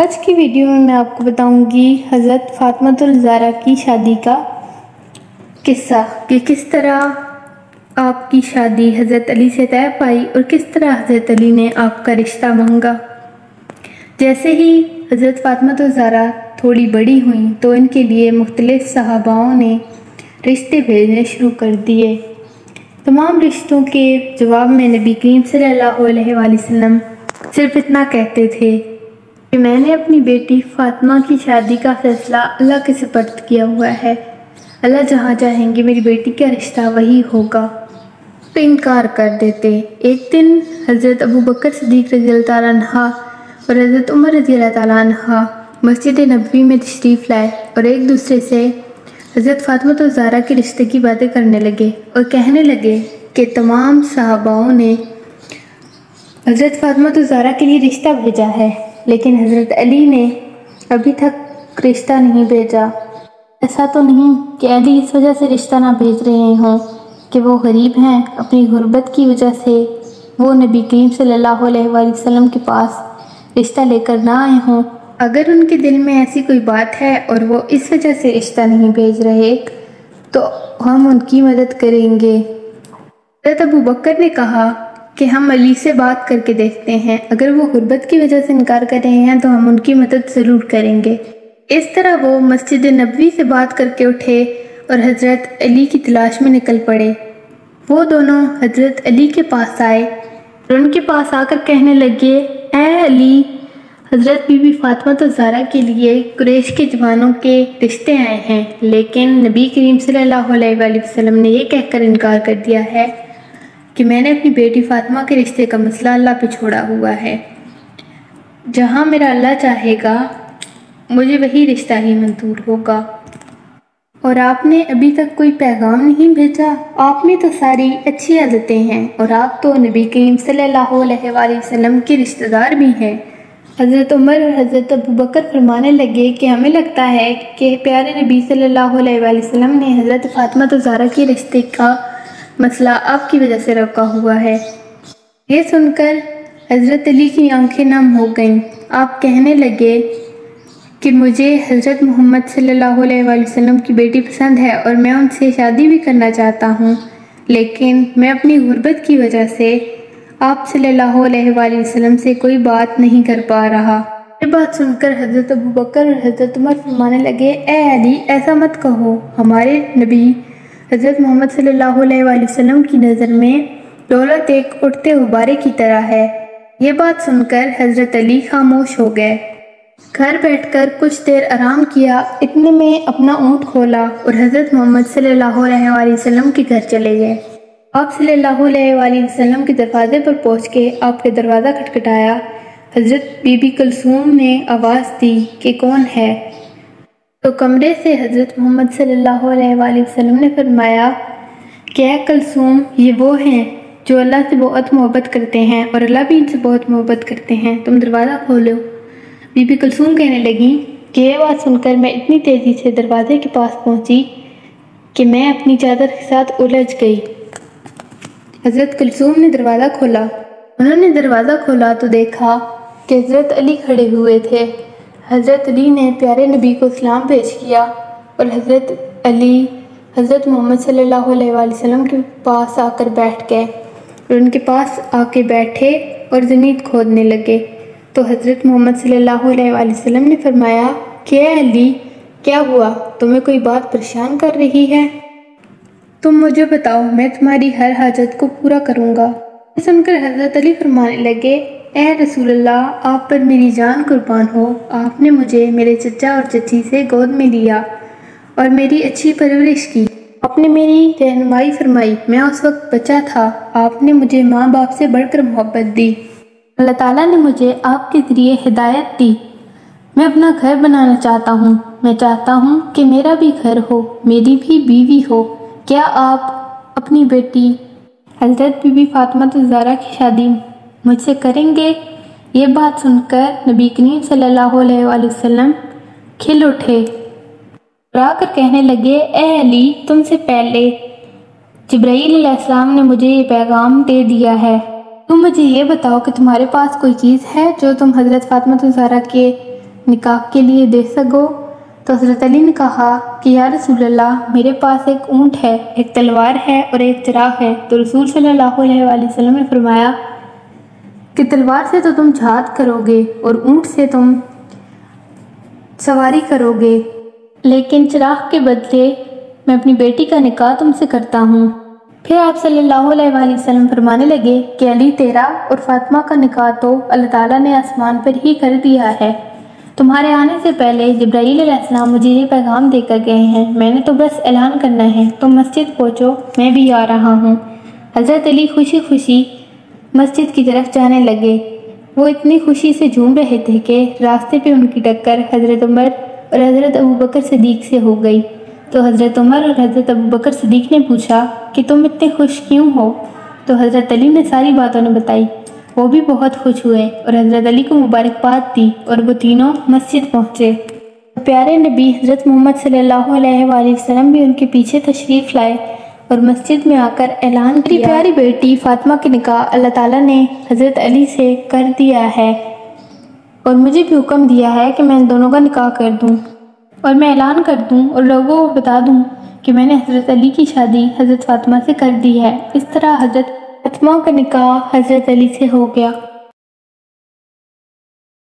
آج کی ویڈیو میں آپ کو بتاؤں گی حضرت فاطمہ الزہرا کی شادی کا قصہ کہ کس طرح آپ کی شادی حضرت علی سے طے پائی اور کس طرح حضرت علی نے آپ کا رشتہ مانگا۔ جیسے ہی حضرت فاطمہ الزہرا تھوڑی بڑی ہوئیں تو ان کے لیے مختلف صحاباؤں نے رشتے بھیجنے شروع کر دیے۔ تمام رشتوں کے جواب میں نبی کریم صلی اللہ علیہ وآلہ وسلم صرف اتنا کہتے تھے کہ میں نے اپنی بیٹی فاطمہ کی شادی کا فیصلہ اللہ کے سپرد کیا ہوا ہے، اللہ جہاں چاہیں گے میری بیٹی کا رشتہ وہی ہوگا، تو انکار کر دیتے۔ ایک دن حضرت ابو بکر صدیق رضی اللہ تعالیٰ عنہ اور حضرت عمر رضی اللہ تعالیٰ عنہ مسجد نبوی میں تشریف لائے اور ایک دوسرے سے حضرت فاطمہ الزہرا کے رشتے کی باتیں کرنے لگے اور کہنے لگے کہ تمام صحاباؤں نے حضرت فاطمہ الزہرا کے لیے رشتہ بھیجا ہے لیکن حضرت علی نے ابھی تک رشتہ نہیں بھیجا۔ ایسا تو نہیں کہ علی اس وجہ سے رشتہ نہ بھیج رہے ہوں کہ وہ غریب ہیں، اپنی غربت کی وجہ سے وہ نبی کریم صلی اللہ علیہ وآلہ وسلم کے پاس رشتہ لے کر نہ آئے ہوں۔ اگر ان کے دل میں ایسی کوئی بات ہے اور وہ اس وجہ سے رشتہ نہیں بھیج رہے تو ہم ان کی مدد کریں گے۔ حضرت ابو بکر نے کہا کہ ہم علی سے بات کر کے دیکھتے ہیں، اگر وہ غربت کی وجہ سے انکار کر رہے ہیں تو ہم ان کی مدد ضرور کریں گے۔ اس طرح وہ مسجد نبوی سے بات کر کے اٹھے اور حضرت علی کی تلاش میں نکل پڑے۔ وہ دونوں حضرت علی کے پاس آئے اور ان کے پاس آ کر کہنے لگے، اے علی، حضرت بی بی فاطمہ الزہرا کے لیے قریش کے جوانوں کے رشتے آئے ہیں لیکن نبی کریم صلی اللہ علیہ وآلہ وسلم نے یہ کہہ کر انکار کر دیا ہے کہ میں نے اپنی بیٹی فاطمہ کے رشتے کا مسئلہ اللہ پہ چھوڑا ہوا ہے، جہاں میرا اللہ چاہے گا مجھے وہی رشتہ ہی منظور ہوگا، اور آپ نے ابھی تک کوئی پیغام نہیں بھیجا۔ آپ میں تو ساری اچھی عادتیں ہیں اور آپ تو نبی کریم صلی اللہ علیہ وآلہ وسلم کے رشتہ دار بھی ہیں۔ حضرت عمر اور حضرت ابو بکر فرمانے لگے کہ ہمیں لگتا ہے کہ پیارے نبی صلی اللہ علیہ وآلہ وسلم نے حضرت فاطمہ الزہرا کے رشتے کا مسئلہ آپ کی وجہ سے روکا ہوا ہے۔ یہ سن کر حضرت علی کی آنکھیں نم ہو گئیں۔ آپ کہنے لگے کہ مجھے حضرت محمد صلی اللہ علیہ وآلہ وسلم کی بیٹی پسند ہے اور میں ان سے شادی بھی کرنا چاہتا ہوں، لیکن میں اپنی غربت کی وجہ سے آپ صلی اللہ علیہ وآلہ وسلم سے کوئی بات نہیں کر پا رہا۔ یہ بات سن کر حضرت ابو بکر اور حضرت عمر فرمانے لگے، اے علی، ایسا مت کہو، ہمارے نبی حضرت محمد صلی اللہ علیہ وآلہ وسلم کی نظر میں دولت ایک اٹھتے غبارے کی طرح ہے۔ یہ بات سن کر حضرت علی خاموش ہو گئے۔ گھر بیٹھ کر کچھ دیر آرام کیا، اتنے میں اپنا اونٹ کھولا اور حضرت محمد صلی اللہ علیہ وآلہ وسلم کے گھر چلے گئے۔ آپ صلی اللہ علیہ وآلہ وسلم کے دروازے پر پہنچ کے آپ کے دروازہ کھٹکھٹایا۔ حضرت بی بی کلثوم نے آواز دی کہ کون ہے؟ تو کمرے سے حضرت محمد صلی اللہ علیہ وآلہ وسلم نے فرمایا کہ اے کلثوم، یہ وہ ہیں جو اللہ سے بہت محبت کرتے ہیں اور اللہ بھی ان سے بہت محبت کرتے ہیں، تم دروازہ کھولو۔ بی بی کلثوم کہنے لگی کہ یہ بات سن کر میں اتنی تیزی سے دروازے کے پاس پہنچی کہ میں اپنی چادر کے ساتھ الجھ گئی۔ حضرت کلثوم نے دروازہ کھولا۔ انہوں نے دروازہ کھولا تو دیکھا کہ حضرت علی کھڑے ہوئے تھے۔ حضرت علی نے پیارے نبی کو سلام پیش کیا اور حضرت علی حضرت محمد صلی اللہ علیہ وآلہ وسلم کے پاس آ کر بیٹھ گئے اور ان کے پاس آ کے بیٹھے اور زمین کھودنے لگے۔ تو حضرت محمد صلی اللہ علیہ وآلہ وسلم نے فرمایا کہ اے علی، کیا ہوا؟ تمہیں کوئی بات پریشان کر رہی ہے؟ تم مجھے بتاؤ، میں تمہاری ہر حاجت کو پورا کروں گا۔ سن کر حضرت علی فرمانے لگے، اے رسول اللہ، آپ پر میری جان قربان ہو، آپ نے مجھے میرے چچا اور چچی سے گود میں لیا اور میری اچھی پرورش کی، آپ نے میری رہنمائی فرمائی، میں اس وقت بچہ تھا، آپ نے مجھے ماں باپ سے بڑھ کر محبت دی، اللہ تعالیٰ نے مجھے آپ کے ذریعے ہدایت دی، میں اپنا گھر بنانا چاہتا ہوں، میں چاہتا ہوں کہ میرا بھی گھر ہو، میری بھی بیوی ہو، کیا آپ اپنی بیٹی حضرت بی بی فاطمہ الزہرا کی شادی مجھ سے کریں گے؟ یہ بات سن کر نبی کریم صلی اللہ علیہ وآلہ وسلم کھل اٹھے اور آ کر کہنے لگے، اے علی، تم سے پہلے جبرائیل علیہ السلام نے مجھے یہ پیغام دے دیا ہے، تم مجھے یہ بتاؤ کہ تمہارے پاس کوئی چیز ہے جو تم حضرت فاطمہ الزہرا کے نکاح کے لیے دے سکو؟ تو حضرت علی نے کہا کہ یا رسول اللہ، میرے پاس ایک اونٹ ہے، ایک تلوار ہے اور ایک چراغ ہے۔ تو رسول صلی اللہ علیہ وآلہ وسلم نے فرمایا کہ تلوار سے تو تم جہاد کرو گے اور اونٹ سے تم سواری کرو گے، لیکن چراغ کے بدلے میں اپنی بیٹی کا نکاح تم سے کرتا ہوں۔ پھر آپ صلی اللہ علیہ وآلہ وسلم فرمانے لگے کہ علی، تیرا اور فاطمہ کا نکاح تو اللہ تعالیٰ نے آسمان پر ہی کر دیا ہے۔ تمہارے آنے سے پہلے جبرائیل علیہ السلام مجھے یہ پیغام دے کر گئے ہیں، میں نے تو بس اعلان کرنا ہے، تم مسجد پہنچو، میں بھی آ رہا ہوں۔ حضرت علی خوشی خوشی مسجد کی طرف جانے لگے۔ وہ اتنی خوشی سے جھوم رہے تھے کہ راستے پہ ان کی ٹکر حضرت عمر اور حضرت ابوبکر صدیق سے ہو گئی۔ تو حضرت عمر اور حضرت ابوبکر صدیق نے پوچھا کہ تم اتنے خوش کیوں ہو؟ تو حضرت علی نے ساری باتوں نے بتائی۔ وہ بھی بہت خوش ہوئے اور حضرت علی کو مبارکباد دی اور وہ تینوں مسجد پہنچے۔ پیارے نبی حضرت محمد صلی اللہ علیہ وآلہ وسلم بھی ان کے پیچھے تشریف لائے اور مسجد میں آ کر اعلان کیا، میری پیاری بیٹی فاطمہ کے نکاح اللہ تعالیٰ نے حضرت علی سے کر دیا ہے اور مجھے بھی حکم دیا ہے کہ میں ان دونوں کا نکاح کر دوں اور میں اعلان کر دوں اور لوگوں کو بتا دوں کہ میں نے حضرت علی کی شادی حضرت فاطمہ سے کر دی ہے۔ اس طرح حضرت فاطمہ کا نکاح حضرت علی سے ہو گیا۔